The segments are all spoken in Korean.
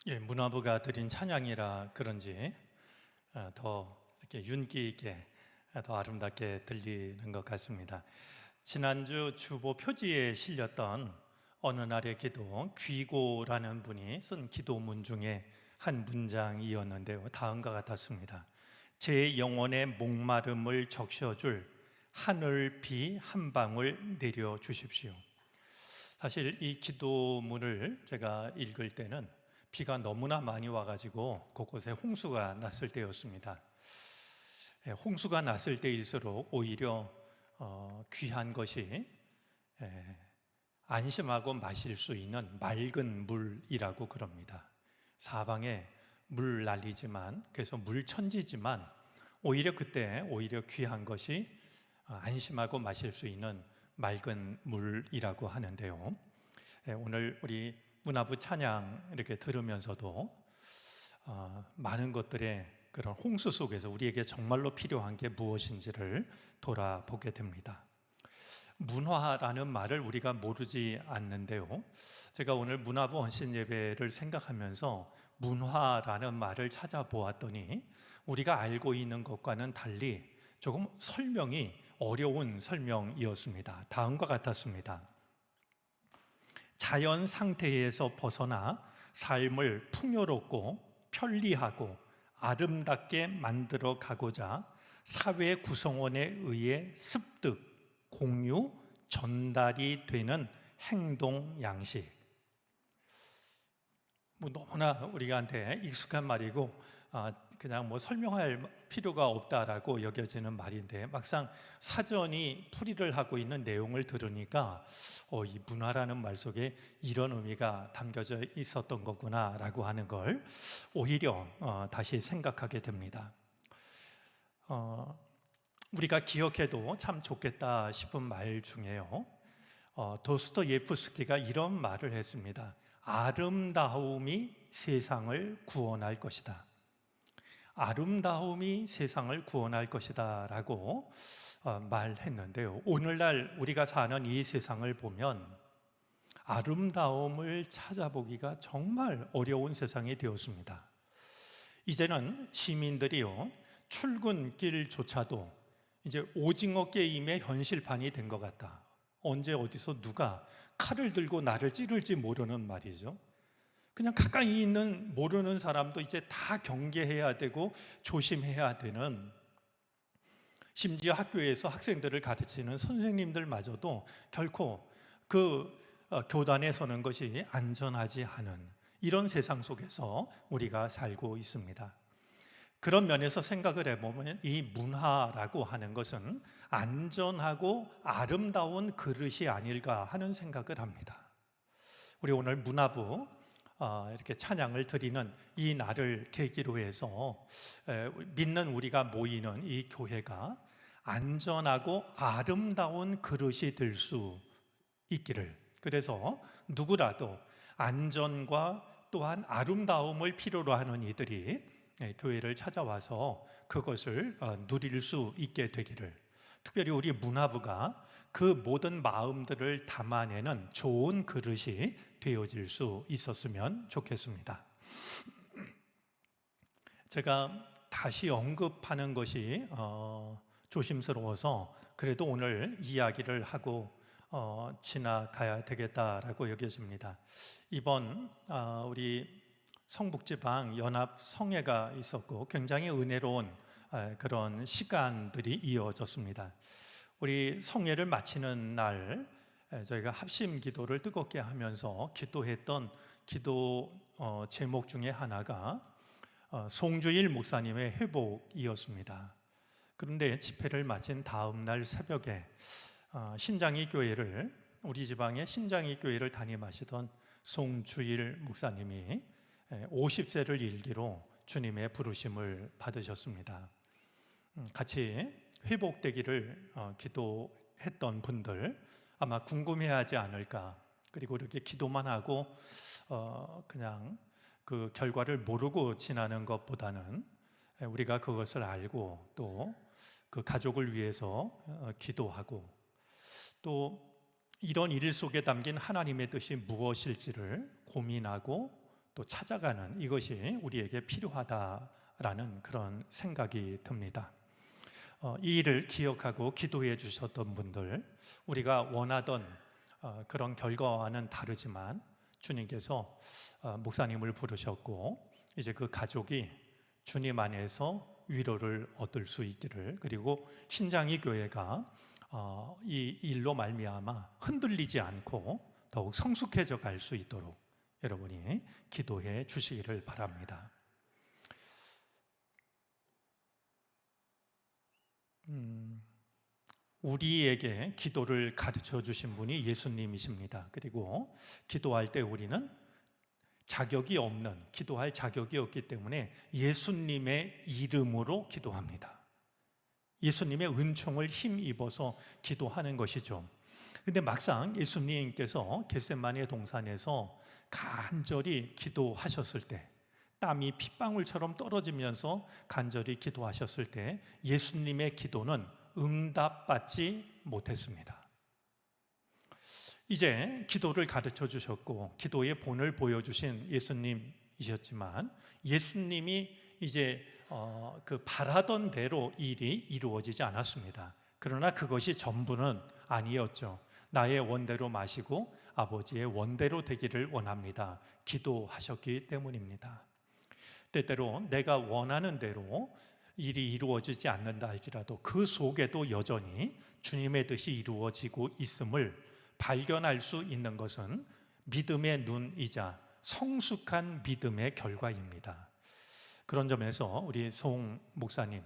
예, 문화부가 드린 찬양이라 그런지 더 이렇게 윤기 있게 더 아름답게 들리는 것 같습니다. 지난주 주보 표지에 실렸던 어느 날의 기도, 귀고라는 분이 쓴 기도문 중에 한 문장이었는데요, 다음과 같았습니다. 제 영혼의 목마름을 적셔줄 하늘 비 한 방울 내려 주십시오. 사실 이 기도문을 제가 읽을 때는 비가 너무나 많이 와가지고 곳곳에 홍수가 났을 때였습니다. 홍수가 났을 때일수록 오히려 귀한 것이 안심하고 마실 수 있는 맑은 물이라고 그럽니다. 사방에 물 난리지만, 그래서 물천지지만 오히려 그때 귀한 것이 안심하고 마실 수 있는 맑은 물이라고 하는데요, 오늘 우리 문화부 찬양 이렇게 들으면서도 많은 것들의 그런 홍수 속에서 우리에게 정말로 필요한 게 무엇인지를 돌아보게 됩니다. 문화라는 말을 우리가 모르지 않는데요, 제가 오늘 문화부 헌신 예배를 생각하면서 문화라는 말을 찾아보았더니 우리가 알고 있는 것과는 달리 조금 설명이 어려운 설명이었습니다. 다음과 같았습니다. 자연 상태에서 벗어나 삶을 풍요롭고 편리하고 아름답게 만들어 가고자 사회 구성원에 의해 습득, 공유, 전달이 되는 행동 양식. 너무나 우리한테 익숙한 말이고 그냥 설명할 필요가 없다라고 여겨지는 말인데, 막상 사전이 풀이를 하고 있는 내용을 들으니까 이 문화라는 말 속에 이런 의미가 담겨져 있었던 거구나 라고 하는 걸 오히려 다시 생각하게 됩니다. 우리가 기억해도 참 좋겠다 싶은 말 중에요, 도스토예프스키가 이런 말을 했습니다. 아름다움이 세상을 구원할 것이다. 아름다움이 세상을 구원할 것이다 라고 말했는데요, 오늘날 우리가 사는 이 세상을 보면 아름다움을 찾아보기가 정말 어려운 세상이 되었습니다. 이제는 시민들이요, 출근길조차도 이제 오징어 게임의 현실판이 된 것 같다. 언제 어디서 누가 칼을 들고 나를 찌를지 모르는 말이죠. 그냥 가까이 있는 모르는 사람도 이제 다 경계해야 되고 조심해야 되는, 심지어 학교에서 학생들을 가르치는 선생님들마저도 결코 그 교단에 서는 것이 안전하지 않은 이런 세상 속에서 우리가 살고 있습니다. 그런 면에서 생각을 해보면 이 문화라고 하는 것은 안전하고 아름다운 그릇이 아닐까 하는 생각을 합니다. 우리 오늘 문화부 이렇게 찬양을 드리는 이 날을 계기로 해서 믿는 우리가 모이는 이 교회가 안전하고 아름다운 그릇이 될 수 있기를, 그래서 누구라도 안전과 또한 아름다움을 필요로 하는 이들이 교회를 찾아와서 그것을 누릴 수 있게 되기를, 특별히 우리 문화부가 그 모든 마음들을 담아내는 좋은 그릇이 되어질 수 있었으면 좋겠습니다. 제가 다시 언급하는 것이 조심스러워서 그래도 오늘 이야기를 하고 지나가야 되겠다라고 여겨집니다. 이번 우리 성북지방 연합 성회가 있었고 굉장히 은혜로운 그런 시간들이 이어졌습니다. 우리 성회를 마치는 날 저희가 합심 기도를 뜨겁게 하면서 기도했던 기도 제목 중에 하나가 송주일 목사님의 회복이었습니다. 그런데 집회를 마친 다음 날 새벽에 신장이 교회를, 우리 지방의 신장이 교회를 담임하시던 송주일 목사님이 50세를 일기로 주님의 부르심을 받으셨습니다. 같이 회복되기를 기도했던 분들 아마 궁금해하지 않을까, 그리고 이렇게 기도만 하고 그냥 그 결과를 모르고 지나는 것보다는 우리가 그것을 알고 또 그 가족을 위해서 기도하고 또 이런 일 속에 담긴 하나님의 뜻이 무엇일지를 고민하고 또 찾아가는 이것이 우리에게 필요하다라는 그런 생각이 듭니다. 이 일을 기억하고 기도해 주셨던 분들, 우리가 원하던 그런 결과와는 다르지만 주님께서 목사님을 부르셨고 이제 그 가족이 주님 안에서 위로를 얻을 수 있기를, 그리고 신장이 교회가 이 일로 말미암아 흔들리지 않고 더욱 성숙해져 갈 수 있도록 여러분이 기도해 주시기를 바랍니다. 우리에게 기도를 가르쳐 주신 분이 예수님이십니다. 그리고 기도할 때 우리는 기도할 자격이 없기 때문에 예수님의 이름으로 기도합니다. 예수님의 은총을 힘입어서 기도하는 것이죠. 근데 막상 예수님께서 겟세마네 동산에서 간절히 기도하셨을 때, 땀이 핏방울처럼 떨어지면서 간절히 기도하셨을 때 예수님의 기도는 응답받지 못했습니다. 이제 기도를 가르쳐 주셨고 기도의 본을 보여주신 예수님이셨지만, 예수님이 이제 그 바라던 대로 일이 이루어지지 않았습니다. 그러나 그것이 전부는 아니었죠. 나의 원대로 마시고 아버지의 원대로 되기를 원합니다. 기도하셨기 때문입니다. 때때로 내가 원하는 대로 일이 이루어지지 않는다 할지라도 그 속에도 여전히 주님의 뜻이 이루어지고 있음을 발견할 수 있는 것은 믿음의 눈이자 성숙한 믿음의 결과입니다. 그런 점에서 우리 송 목사님,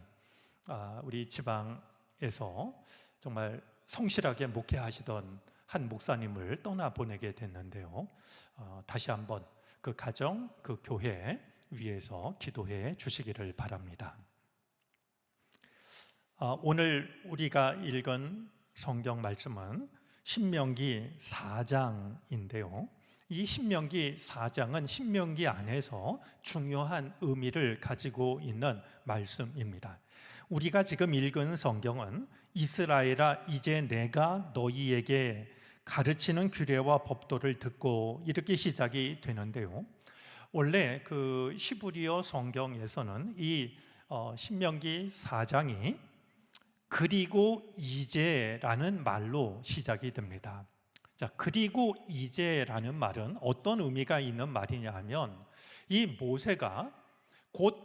우리 지방에서 정말 성실하게 목회하시던 한 목사님을 떠나보내게 됐는데요, 다시 한번 그 가정, 그 교회 위해서 기도해 주시기를 바랍니다. 오늘 우리가 읽은 성경 말씀은 신명기 4장인데요, 이 신명기 4장은 신명기 안에서 중요한 의미를 가지고 있는 말씀입니다. 우리가 지금 읽은 성경은 이스라엘아 이제 내가 너희에게 가르치는 규례와 법도를 듣고 이렇게 시작이 되는데요, 원래 그 히브리어 성경에서는 이 신명기 4장이 그리고 이제라는 말로 시작이 됩니다. 자, 그리고 이제라는 말은 어떤 의미가 있는 말이냐 하면, 이 모세가 곧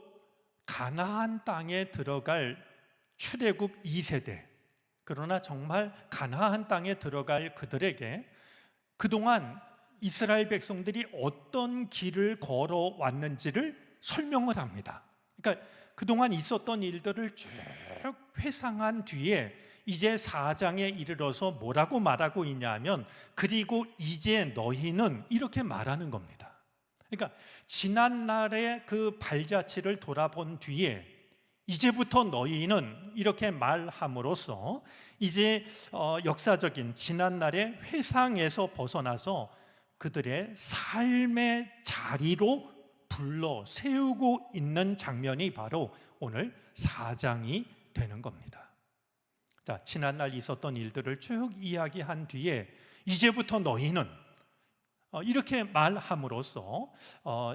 가나안 땅에 들어갈 출애굽 2세대, 그러나 정말 가나안 땅에 들어갈 그들에게 그동안 이스라엘 백성들이 어떤 길을 걸어왔는지를 설명을 합니다. 그러니까 그동안 있었던 일들을 쭉 회상한 뒤에 이제 4장에 이르러서 뭐라고 말하고 있냐 하면, 그리고 이제 너희는 이렇게 말하는 겁니다. 그러니까 지난날의 그 발자취를 돌아본 뒤에 이제부터 너희는 이렇게 말함으로써 이제 역사적인 지난날의 회상에서 벗어나서 그들의 삶의 자리로 불러 세우고 있는 장면이 바로 오늘 4장이 되는 겁니다. 자, 지난날 있었던 일들을 쭉 이야기한 뒤에 이제부터 너희는 이렇게 말함으로써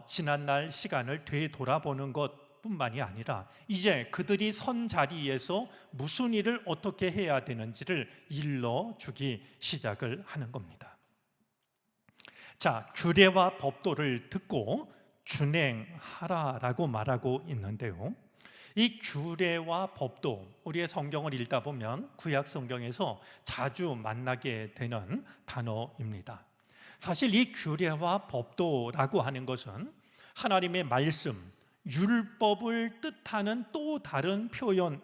지난날 시간을 되돌아보는 것뿐만이 아니라 이제 그들이 선 자리에서 무슨 일을 어떻게 해야 되는지를 일러주기 시작을 하는 겁니다. 자, 규례와 법도를 듣고 준행하라라고 말하고 있는데요, 이 규례와 법도, 우리의 성경을 읽다 보면 구약 성경에서 자주 만나게 되는 단어입니다. 사실 이 규례와 법도라고 하는 것은 하나님의 말씀, 율법을 뜻하는 또 다른 표현입니다만,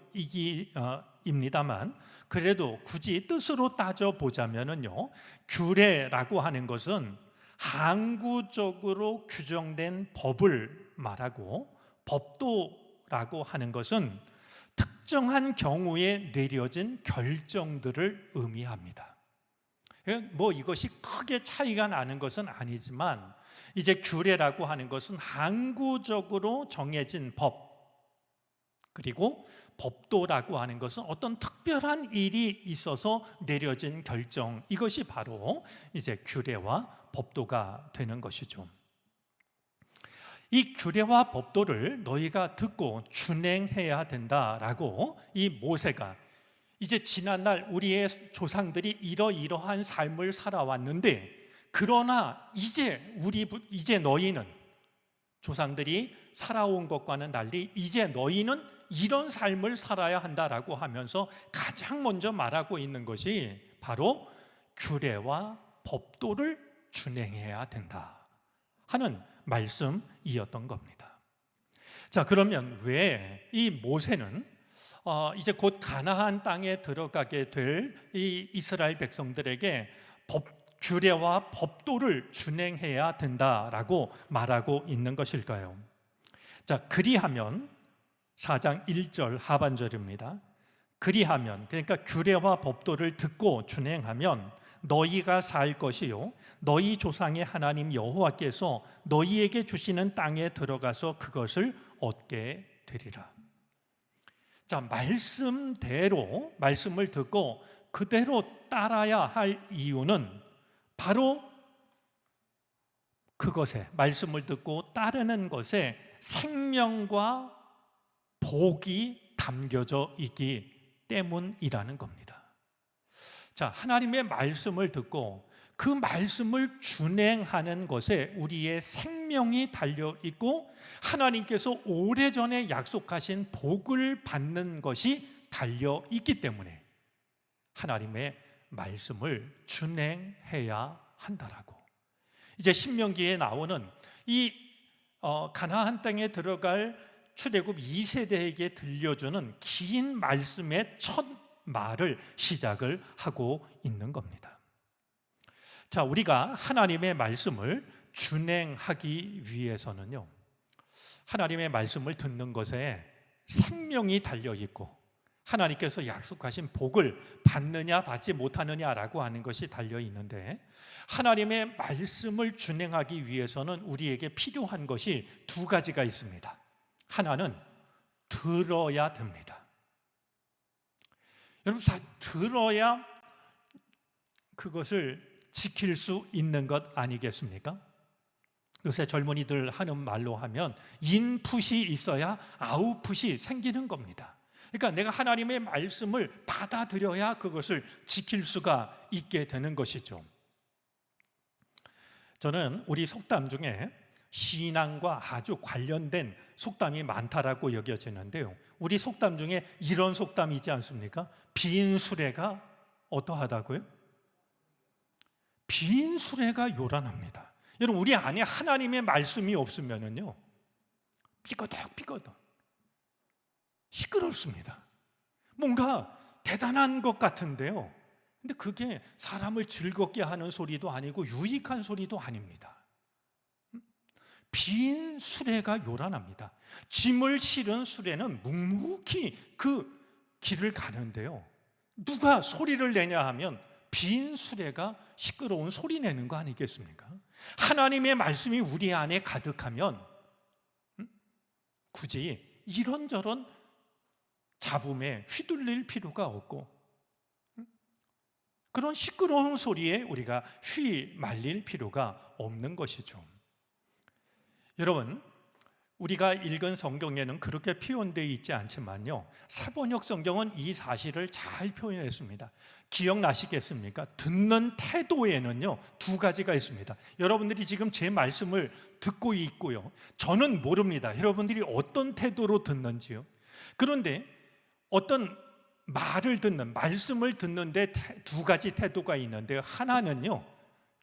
그래도 굳이 뜻으로 따져보자면요, 규례라고 하는 것은 항구적으로 규정된 법을 말하고, 법도라고 하는 것은 특정한 경우에 내려진 결정들을 의미합니다. 뭐 이것이 크게 차이가 나는 것은 아니지만, 이제 규례라고 하는 것은 항구적으로 정해진 법, 그리고 법도라고 하는 것은 어떤 특별한 일이 있어서 내려진 결정, 이것이 바로 이제 규례와 법도가 되는 것이죠. 이 규례와 법도를 너희가 듣고 준행해야 된다라고 이 모세가 이제 지난날 우리의 조상들이 이러이러한 삶을 살아왔는데, 그러나 이제 너희는 조상들이 살아온 것과는 달리 이제 너희는 이런 삶을 살아야 한다라고 하면서 가장 먼저 말하고 있는 것이 바로 규례와 법도를 준행해야 된다 하는 말씀이었던 겁니다. 자, 그러면 왜 이 모세는 이제 곧 가나안 땅에 들어가게 될 이 이스라엘 백성들에게 규례와 법도를 준행해야 된다라고 말하고 있는 것일까요? 자, 그리하면 4장 1절 하반절입니다. 그리하면, 그러니까 규례와 법도를 듣고 준행하면 너희가 살 것이요 너희 조상의 하나님 여호와께서 너희에게 주시는 땅에 들어가서 그것을 얻게 되리라. 자, 말씀대로 말씀을 듣고 그대로 따라야 할 이유는 바로 그것에, 말씀을 듣고 따르는 것에 생명과 복이 담겨져 있기 때문이라는 겁니다. 자, 하나님의 말씀을 듣고 그 말씀을 준행하는 것에 우리의 생명이 달려 있고 하나님께서 오래전에 약속하신 복을 받는 것이 달려 있기 때문에 하나님의 말씀을 준행해야 한다라고. 이제 신명기에 나오는 이 가나안 땅에 들어갈 출애굽 2세대에게 들려주는 긴 말씀의 첫 말을 시작을 하고 있는 겁니다. 자, 우리가 하나님의 말씀을 준행하기 위해서는요, 하나님의 말씀을 듣는 것에 생명이 달려 있고 하나님께서 약속하신 복을 받느냐 받지 못하느냐라고 하는 것이 달려 있는데, 하나님의 말씀을 준행하기 위해서는 우리에게 필요한 것이 두 가지가 있습니다. 하나는 들어야 됩니다. 여러분, 들어야 그것을 지킬 수 있는 것 아니겠습니까? 요새 젊은이들 하는 말로 하면 인풋이 있어야 아웃풋이 생기는 겁니다. 그러니까 내가 하나님의 말씀을 받아들여야 그것을 지킬 수가 있게 되는 것이죠. 저는 우리 속담 중에 신앙과 아주 관련된 속담이 많다라고 여겨지는데요, 우리 속담 중에 이런 속담이 있지 않습니까? 빈 수레가 어떠하다고요? 빈 수레가 요란합니다. 여러분, 우리 안에 하나님의 말씀이 없으면은요, 삐거덕 시끄럽습니다. 뭔가 대단한 것 같은데요, 근데 그게 사람을 즐겁게 하는 소리도 아니고 유익한 소리도 아닙니다. 빈 수레가 요란합니다. 짐을 실은 수레는 묵묵히 그 길을 가는데요, 누가 소리를 내냐 하면 빈 수레가 시끄러운 소리 내는 거 아니겠습니까? 하나님의 말씀이 우리 안에 가득하면 굳이 이런저런 잡음에 휘둘릴 필요가 없고 그런 시끄러운 소리에 우리가 휘말릴 필요가 없는 것이죠. 여러분, 우리가 읽은 성경에는 그렇게 표현되어 있지 않지만요, 사번역 성경은 이 사실을 잘 표현했습니다. 기억나시겠습니까? 듣는 태도에는요, 두 가지가 있습니다. 여러분들이 지금 제 말씀을 듣고 있고요, 저는 모릅니다. 여러분들이 어떤 태도로 듣는지요. 그런데 어떤 말씀을 듣는데 두 가지 태도가 있는데요, 하나는요,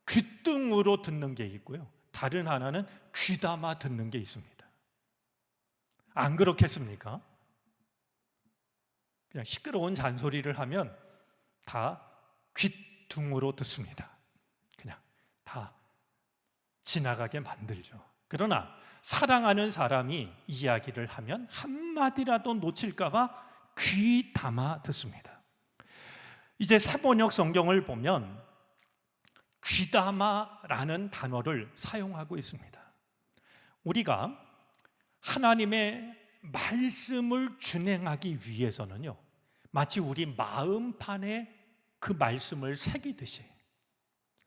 귓등으로 듣는 게 있고요, 다른 하나는 귀담아 듣는 게 있습니다. 안 그렇겠습니까? 그냥 시끄러운 잔소리를 하면 다 귓등으로 듣습니다. 그냥 다 지나가게 만들죠. 그러나 사랑하는 사람이 이야기를 하면 한마디라도 놓칠까 봐 귀담아 듣습니다. 이제 사번역 성경을 보면 귀담아라는 단어를 사용하고 있습니다. 우리가 하나님의 말씀을 준행하기 위해서는요, 마치 우리 마음판에 그 말씀을 새기듯이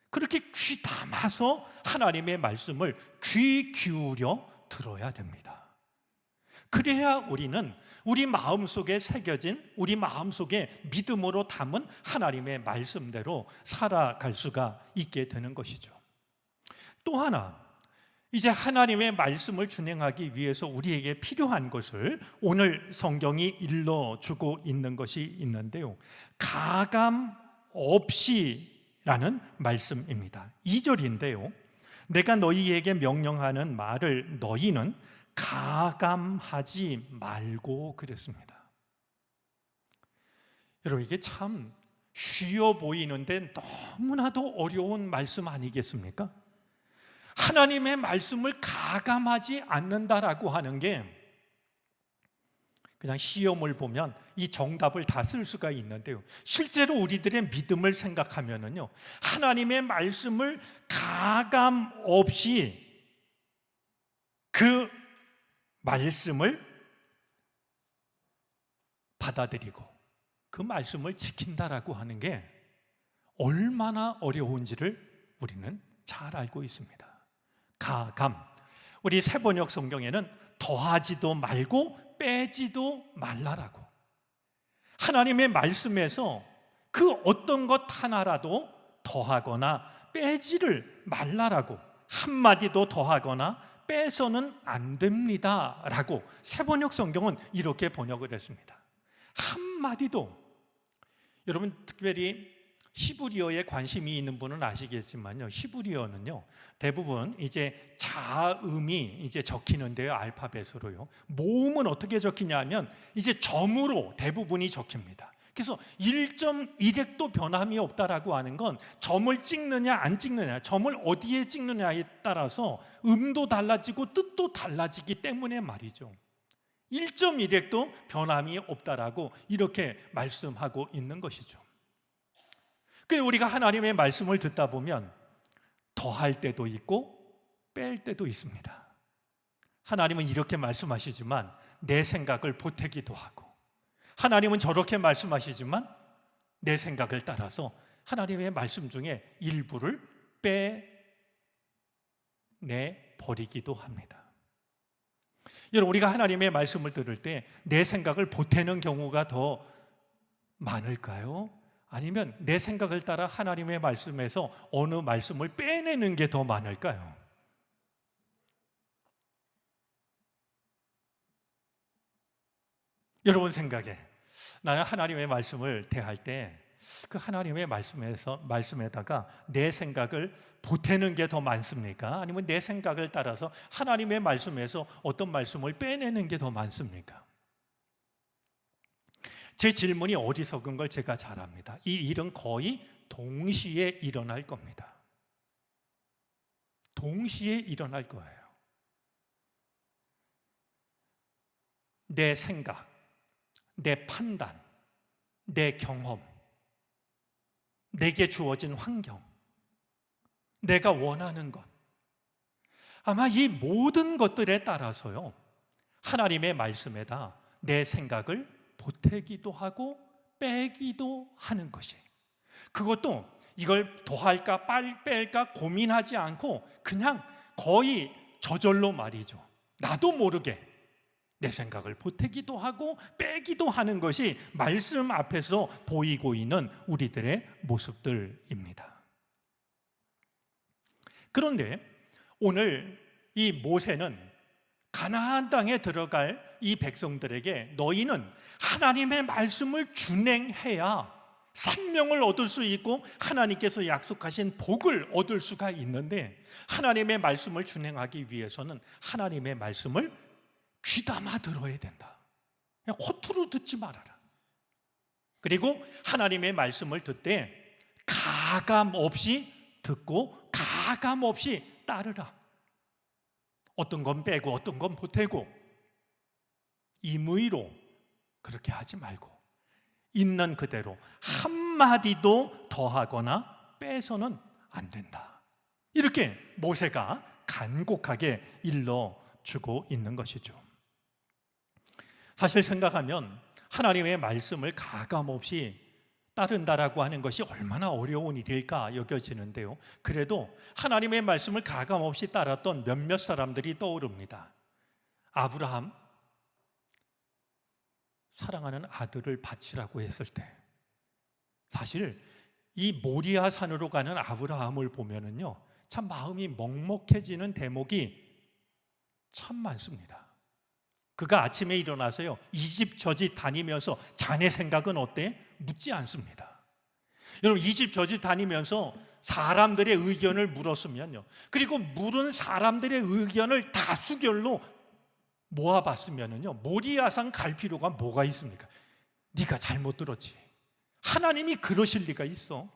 그렇게 귀 담아서 하나님의 말씀을 귀 기울여 들어야 됩니다. 그래야 우리는 우리 마음속에 새겨진, 우리 마음속에 믿음으로 담은 하나님의 말씀대로 살아갈 수가 있게 되는 것이죠. 또 하나, 이제 하나님의 말씀을 준행하기 위해서 우리에게 필요한 것을 오늘 성경이 일러주고 있는 것이 있는데요, 가감 없이라는 말씀입니다. 2절인데요, 내가 너희에게 명령하는 말을 너희는 가감하지 말고 그랬습니다. 여러분, 이게 참 쉬워 보이는데 너무나도 어려운 말씀 아니겠습니까? 하나님의 말씀을 가감하지 않는다라고 하는 게, 그냥 시험을 보면 이 정답을 다 쓸 수가 있는데요, 실제로 우리들의 믿음을 생각하면은요, 하나님의 말씀을 가감 없이 그 말씀을 받아들이고 그 말씀을 지킨다라고 하는 게 얼마나 어려운지를 우리는 잘 알고 있습니다. 가감, 우리 세번역 성경에는 더하지도 말고 빼지도 말라라고, 하나님의 말씀에서 그 어떤 것 하나라도 더하거나 빼지를 말라라고, 한마디도 더하거나 빼서는 안 됩니다 라고 세번역 성경은 이렇게 번역을 했습니다. 한마디도, 여러분 특별히 히브리어에 관심이 있는 분은 아시겠지만요, 히브리어는요 대부분 이제 자음이 이제 적히는데요, 알파벳으로요. 모음은 어떻게 적히냐면 이제 점으로 대부분이 적힙니다. 그래서 1.1획도 변함이 없다라고 하는 건 점을 찍느냐 안 찍느냐, 점을 어디에 찍느냐에 따라서 음도 달라지고 뜻도 달라지기 때문에 말이죠. 1.1획도 변함이 없다라고 이렇게 말씀하고 있는 것이죠. 그래서 우리가 하나님의 말씀을 듣다 보면 더할 때도 있고 뺄 때도 있습니다. 하나님은 이렇게 말씀하시지만 내 생각을 보태기도 하고, 하나님은 저렇게 말씀하시지만 내 생각을 따라서 하나님의 말씀 중에 일부를 빼내버리기도 합니다. 여러분, 우리가 하나님의 말씀을 들을 때 내 생각을 보태는 경우가 더 많을까요? 아니면 내 생각을 따라 하나님의 말씀에서 어느 말씀을 빼내는 게 더 많을까요? 여러분 생각에 나는 하나님의 말씀을 대할 때 그 하나님의 말씀에다가 내 생각을 보태는 게 더 많습니까? 아니면 내 생각을 따라서 하나님의 말씀에서 어떤 말씀을 빼내는 게 더 많습니까? 제 질문이 어리석은 걸 제가 잘 압니다. 이 일은 거의 동시에 일어날 겁니다. 동시에 일어날 거예요. 내 생각, 내 판단, 내 경험, 내게 주어진 환경, 내가 원하는 것, 아마 이 모든 것들에 따라서요, 하나님의 말씀에다 내 생각을 보태기도 하고 빼기도 하는 것이, 그것도 이걸 더할까 뺄까 고민하지 않고 그냥 거의 저절로 말이죠, 나도 모르게 내 생각을 보태기도 하고 빼기도 하는 것이 말씀 앞에서 보이고 있는 우리들의 모습들입니다. 그런데 오늘 이 모세는 가나안 땅에 들어갈 이 백성들에게 너희는 하나님의 말씀을 준행해야 생명을 얻을 수 있고 하나님께서 약속하신 복을 얻을 수가 있는데, 하나님의 말씀을 준행하기 위해서는 하나님의 말씀을 귀담아 들어야 된다. 그냥 허투루 듣지 말아라. 그리고 하나님의 말씀을 듣되 가감 없이 듣고 가감 없이 따르라. 어떤 건 빼고 어떤 건 보태고 임의로 그렇게 하지 말고 있는 그대로 한마디도 더하거나 빼서는 안 된다. 이렇게 모세가 간곡하게 일러주고 있는 것이죠. 사실 생각하면 하나님의 말씀을 가감없이 따른다라고 하는 것이 얼마나 어려운 일일까 여겨지는데요, 그래도 하나님의 말씀을 가감없이 따랐던 몇몇 사람들이 떠오릅니다. 아브라함 사랑하는 아들을 바치라고 했을 때 사실 이 모리아 산으로 가는 아브라함을 보면은요 참 마음이 먹먹해지는 대목이 참 많습니다. 그가 아침에 일어나서요 이 집 저 집 다니면서 자네 생각은 어때? 묻지 않습니다. 여러분 이 집 저 집 다니면서 사람들의 의견을 물었으면요 그리고 물은 사람들의 의견을 다수결로 모아봤으면요 모리아산 갈 필요가 뭐가 있습니까? 네가 잘못 들었지. 하나님이 그러실 리가 있어?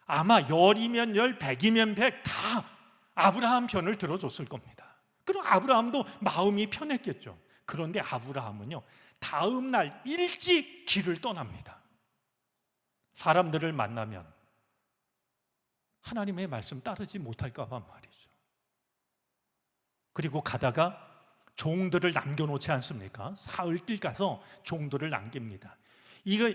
아마 10이면 10, 100이면 100 다 아브라함 편을 들어줬을 겁니다. 그럼 아브라함도 마음이 편했겠죠. 그런데 아브라함은요 다음 날 일찍 길을 떠납니다. 사람들을 만나면 하나님의 말씀 따르지 못할까 봐 말이죠. 그리고 가다가 종들을 남겨놓지 않습니까? 사흘길 가서 종들을 남깁니다. 이거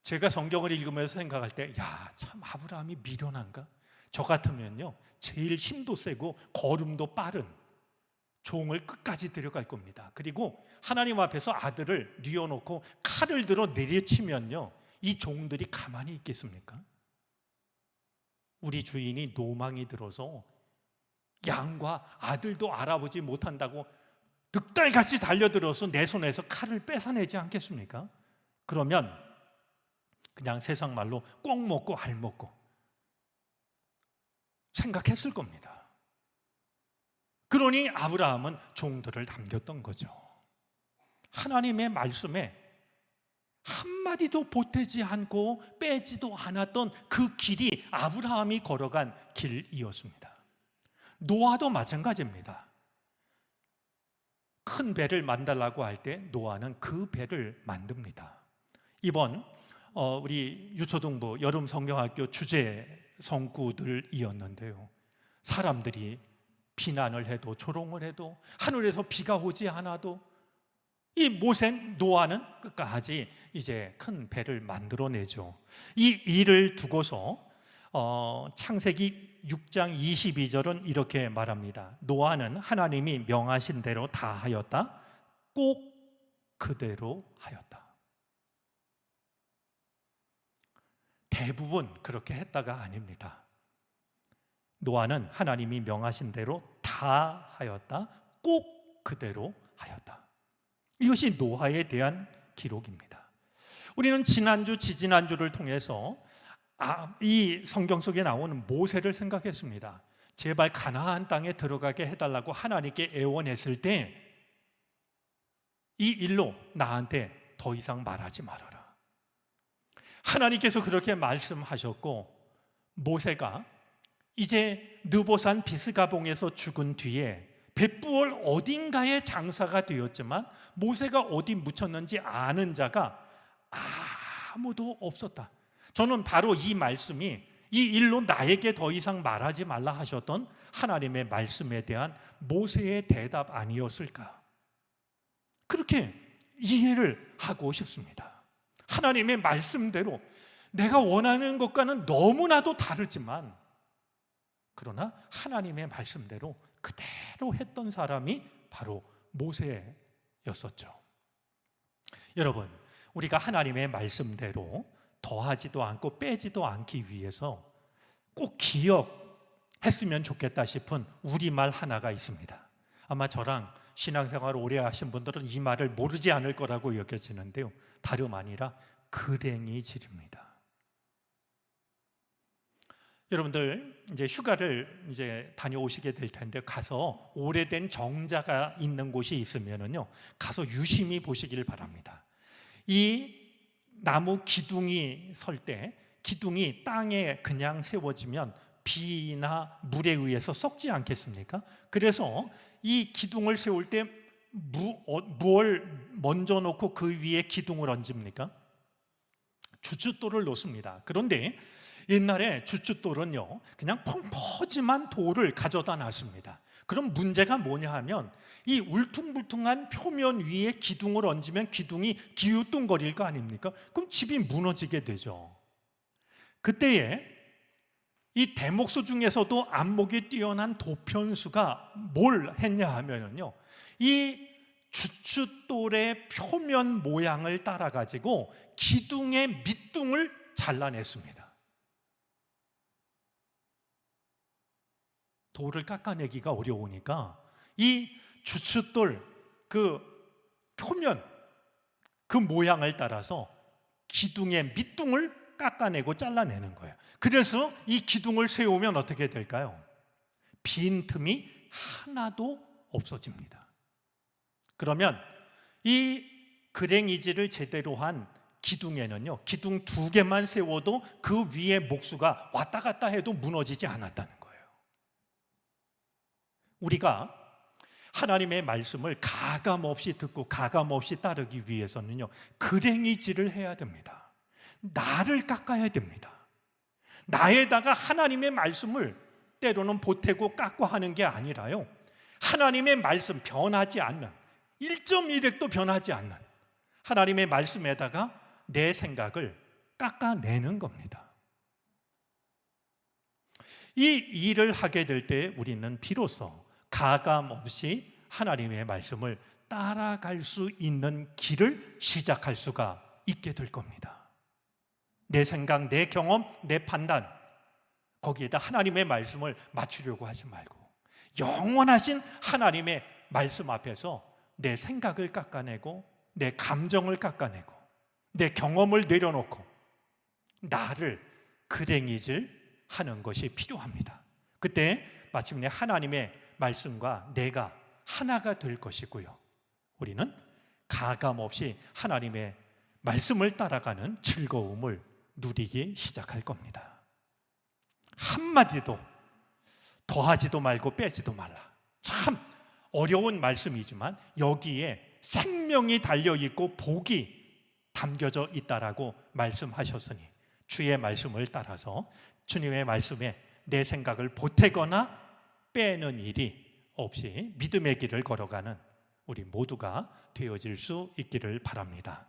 제가 성경을 읽으면서 생각할 때 야, 참 아브라함이 미련한가? 저 같으면요 제일 힘도 세고 걸음도 빠른 종을 끝까지 데려갈 겁니다. 그리고 하나님 앞에서 아들을 뉘어놓고 칼을 들어 내려치면요 이 종들이 가만히 있겠습니까? 우리 주인이 노망이 들어서 양과 아들도 알아보지 못한다고 늑달같이 달려들어서 내 손에서 칼을 뺏어내지 않겠습니까? 그러면 그냥 세상 말로 꼭 먹고 알 먹고 생각했을 겁니다. 그러니 아브라함은 종들을 남겼던 거죠. 하나님의 말씀에 한마디도 보태지 않고 빼지도 않았던 그 길이 아브라함이 걸어간 길이었습니다. 노아도 마찬가지입니다. 큰 배를 만들라고 할 때 노아는 그 배를 만듭니다. 이번 우리 유초등부 여름 성경학교 주제 성구들이었는데요 사람들이 비난을 해도 조롱을 해도 하늘에서 비가 오지 않아도 이 모세 노아는 끝까지 이제 큰 배를 만들어내죠. 이 일을 두고서 창세기 6장 22절은 이렇게 말합니다. 노아는 하나님이 명하신 대로 다 하였다. 꼭 그대로 하였다. 대부분 그렇게 했다가 아닙니다. 노아는 하나님이 명하신 대로 다 하였다. 꼭 그대로 하였다. 이것이 노아에 대한 기록입니다. 우리는 지난주, 지지난주를 통해서 이 성경 속에 나오는 모세를 생각했습니다. 제발 가나안 땅에 들어가게 해달라고 하나님께 애원했을 때 이 일로 나한테 더 이상 말하지 말아라. 하나님께서 그렇게 말씀하셨고 모세가 이제 느보산 비스가봉에서 죽은 뒤에 벳부올 어딘가에 장사가 되었지만 모세가 어디 묻혔는지 아는 자가 아무도 없었다. 저는 바로 이 말씀이 이 일로 나에게 더 이상 말하지 말라 하셨던 하나님의 말씀에 대한 모세의 대답 아니었을까? 그렇게 이해를 하고 싶습니다. 하나님의 말씀대로 내가 원하는 것과는 너무나도 다르지만 그러나 하나님의 말씀대로 그대로 했던 사람이 바로 모세였었죠. 여러분, 우리가 하나님의 말씀대로 더하지도 않고 빼지도 않기 위해서 꼭 기억했으면 좋겠다 싶은 우리말 하나가 있습니다. 아마 저랑 신앙생활을 오래 하신 분들은 이 말을 모르지 않을 거라고 여겨지는데요, 다름 아니라 그랭이질입니다. 여러분들 이제 휴가를 이제 다녀오시게 될 텐데 가서 오래된 정자가 있는 곳이 있으면은요 가서 유심히 보시길 바랍니다. 이 나무 기둥이 설 때 기둥이 땅에 그냥 세워지면 비나 물에 의해서 썩지 않겠습니까? 그래서 이 기둥을 세울 때 무엇을 먼저 놓고 그 위에 기둥을 얹습니까? 주춧돌을 놓습니다. 그런데 옛날에 주춧돌은요 그냥 펑퍼짐한 돌을 가져다 놨습니다. 그럼 문제가 뭐냐 하면 이 울퉁불퉁한 표면 위에 기둥을 얹으면 기둥이 기우뚱거릴 거 아닙니까? 그럼 집이 무너지게 되죠. 그때에 이 대목수 중에서도 안목이 뛰어난 도편수가 뭘 했냐 하면은요, 이 주춧돌의 표면 모양을 따라 가지고 기둥의 밑둥을 잘라냈습니다. 돌을 깎아내기가 어려우니까 이 주춧돌 그 표면 그 모양을 따라서 기둥의 밑둥을 깎아내고 잘라내는 거예요. 그래서 이 기둥을 세우면 어떻게 될까요? 빈틈이 하나도 없어집니다. 그러면 이 그랭이질을 제대로 한 기둥에는요, 기둥 2개만 세워도 그 위에 목수가 왔다 갔다 해도 무너지지 않았다는 거예요. 우리가 하나님의 말씀을 가감없이 듣고 가감없이 따르기 위해서는요, 그랭이질을 해야 됩니다. 나를 깎아야 됩니다. 나에다가 하나님의 말씀을 때로는 보태고 깎고 하는 게 아니라요, 하나님의 말씀 변하지 않는, 1.1핵도 변하지 않는 하나님의 말씀에다가 내 생각을 깎아내는 겁니다. 이 일을 하게 될 때 우리는 비로소 가감 없이 하나님의 말씀을 따라갈 수 있는 길을 시작할 수가 있게 될 겁니다. 내 생각, 내 경험, 내 판단, 거기에다 하나님의 말씀을 맞추려고 하지 말고 영원하신 하나님의 말씀 앞에서 내 생각을 깎아내고 내 감정을 깎아내고 내 경험을 내려놓고 나를 그랭이질 하는 것이 필요합니다. 그때 마침내 하나님의 말씀과 내가 하나가 될 것이고요, 우리는 가감없이 하나님의 말씀을 따라가는 즐거움을 누리기 시작할 겁니다. 한마디도 더하지도 말고 빼지도 말라. 참 어려운 말씀이지만 여기에 생명이 달려있고 복이 담겨져 있다라고 말씀하셨으니 주의 말씀을 따라서 주님의 말씀에 내 생각을 보태거나 빼는 일이 없이 믿음의 길을 걸어가는 우리 모두가 되어질 수 있기를 바랍니다.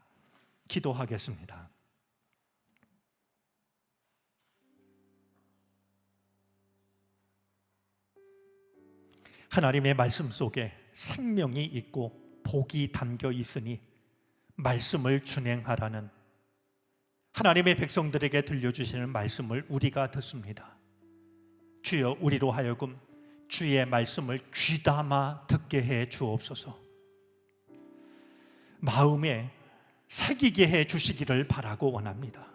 기도하겠습니다. 하나님의 말씀 속에 생명이 있고 복이 담겨 있으니 말씀을 준행하라는 하나님의 백성들에게 들려주시는 말씀을 우리가 듣습니다. 주여, 우리로 하여금 주의 말씀을 귀담아 듣게 해 주옵소서. 마음에 새기게 해 주시기를 바라고 원합니다.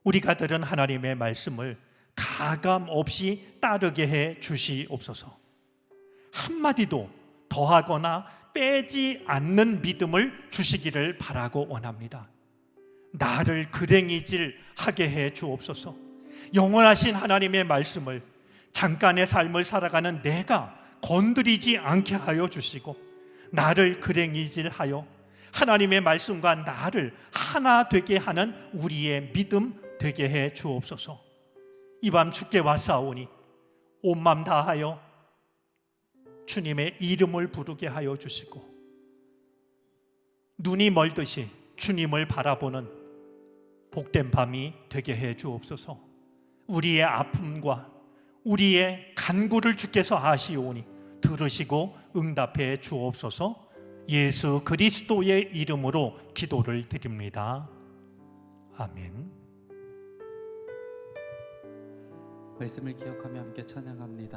우리가 들은 하나님의 말씀을 가감 없이 따르게 해 주시옵소서. 한마디도 더하거나 빼지 않는 믿음을 주시기를 바라고 원합니다. 나를 그랭이질 하게 해 주옵소서. 영원하신 하나님의 말씀을 잠깐의 삶을 살아가는 내가 건드리지 않게 하여 주시고 나를 그랭이질하여 하나님의 말씀과 나를 하나 되게 하는 우리의 믿음 되게 해 주옵소서. 이 밤 주께 왔사오니 온 맘 다하여 주님의 이름을 부르게 하여 주시고 눈이 멀듯이 주님을 바라보는 복된 밤이 되게 해 주옵소서. 우리의 아픔과 우리의 간구를 주께서 아시오니 들으시고 응답해 주옵소서. 예수 그리스도의 이름으로 기도를 드립니다. 아멘. 말씀을 기억하며 함께 찬양합니다.